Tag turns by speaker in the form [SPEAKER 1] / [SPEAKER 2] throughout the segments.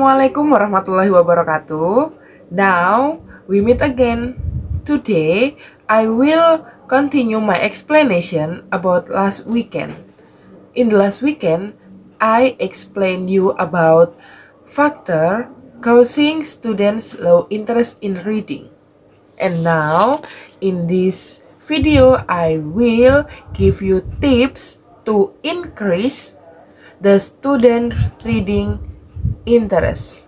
[SPEAKER 1] Assalamualaikum warahmatullahi wabarakatuh. Now we meet again. Today I will continue my explanation about last weekend. In the last weekend, I explained you about factor causing students low interest in reading. And now in this video I will give you tips to increase the student reading interest.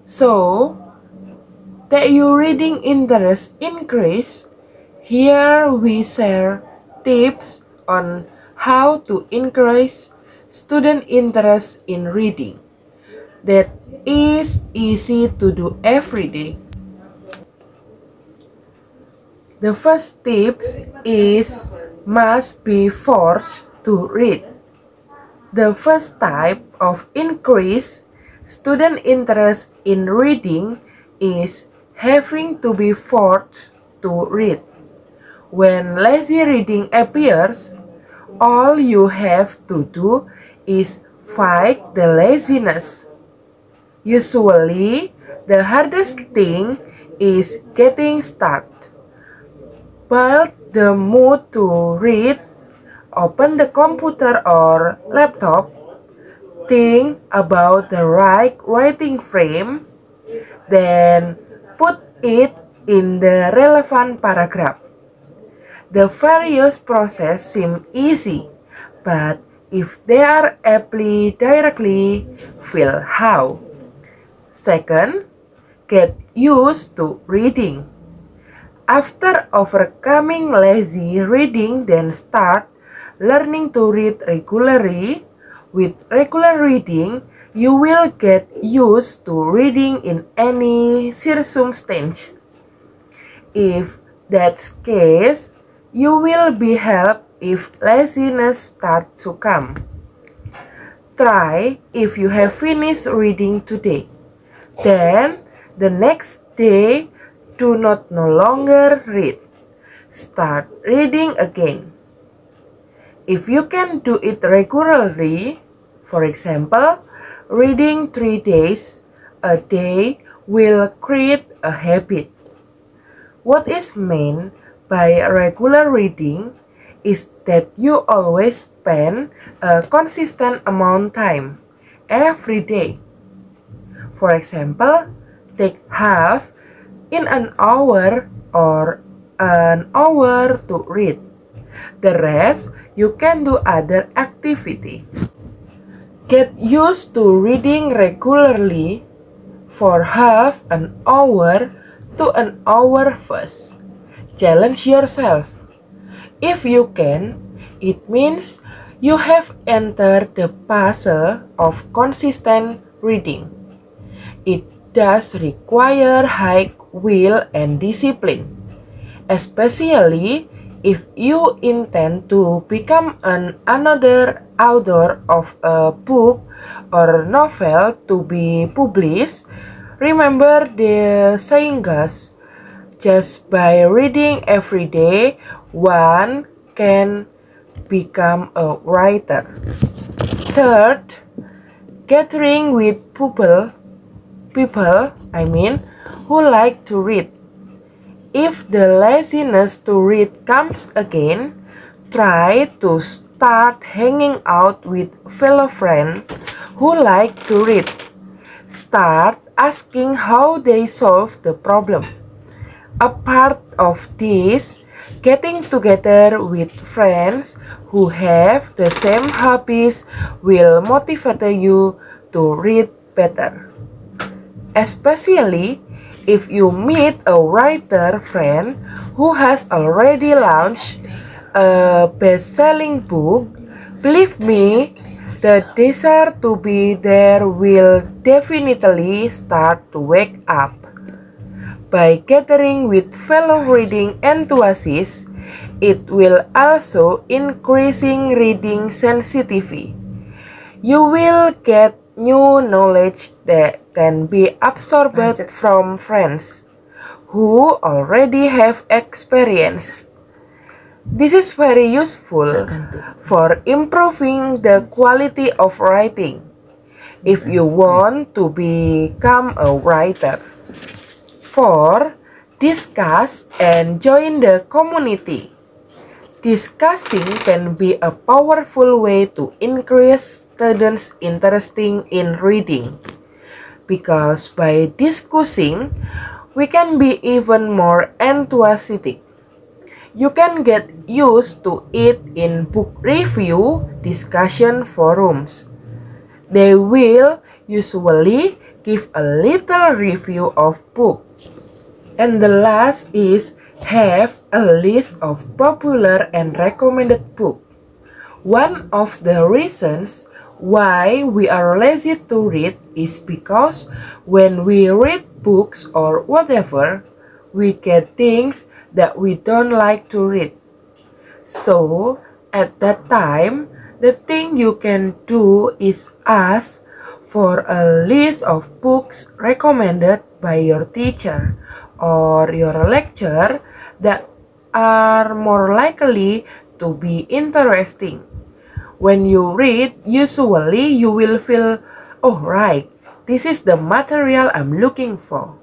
[SPEAKER 1] So that your reading interest increase, here we share tips on how to increase student interest in reading that is easy to do every day. The first tips is must be forced to read. The first type of increase student interest in reading is having to be forced to read. When lazy reading appears, all you have to do is fight the laziness. Usually, the hardest thing is getting started. Build the mood to read. Open the computer or laptop, think about the right writing frame, then put it in the relevant paragraph. The various process seem easy, but if they are applied directly, feel how. Second, get used to reading. After overcoming lazy reading, then start learning to read regularly. With regular reading, you will get used to reading in any circumstance. If that's the case, you will be helped if laziness starts to come. Try if you have finished reading today. Then, the next day, do not no longer read. Start reading again. If you can do it regularly, for example, reading 3 days a day will create a habit. What is meant by regular reading is that you always spend a consistent amount of time every day. For example, take half in an hour or an hour to read. The rest you can do other activity. Get used to reading regularly for half an hour to an hour first. Challenge yourself. If you can, it means you have entered the phase of consistent reading. It does require high will and discipline, especially if you intend to become another author of a book or novel to be published. Remember the saying goes, just by reading every day, one can become a writer. Third, gathering with people who like to read. If the laziness to read comes again, try to start hanging out with fellow friends who like to read. Start asking how they solve the problem. A part of this, getting together with friends who have the same hobbies will motivate you to read better. Especially if you meet a writer friend who has already launched a best-selling book, believe me, the desire to be there will definitely start to wake up. By gathering with fellow reading enthusiasts, it will also increasing reading sensitivity. You will get new knowledge that can be absorbed from friends who already have experience. This is very useful for improving the quality of writing. if you want to become a writer. 4. Discuss and join the community. Discussing can be a powerful way to increase students' interest in reading, because by discussing, we can be even more enthusiastic. You can get used to it in book review discussion forums. They will usually give a little review of book. And the last is have a list of popular and recommended books. One of the reasons why we are lazy to read is because when we read books or whatever, we get things that we don't like to read. So, at that time, the thing you can do is ask for a list of books recommended by your teacher or your lecturer that are more likely to be interesting. When you read, usually you will feel, oh right, this is the material I'm looking for.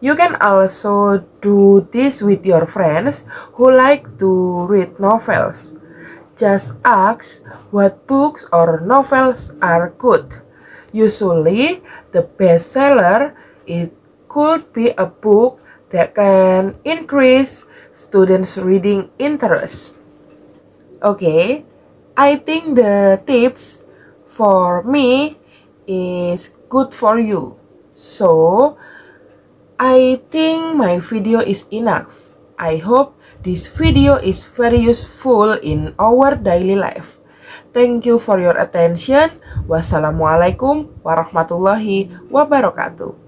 [SPEAKER 1] You can also do this with your friends who like to read novels. Just ask what books or novels are good. Usually, the bestseller, it could be a book that can increase students' reading interest. Okay, I think the tips for me is good for you. So, I think my video is enough. I hope this video is very useful in our daily life. Thank you for your attention. Wassalamualaikum warahmatullahi wabarakatuh.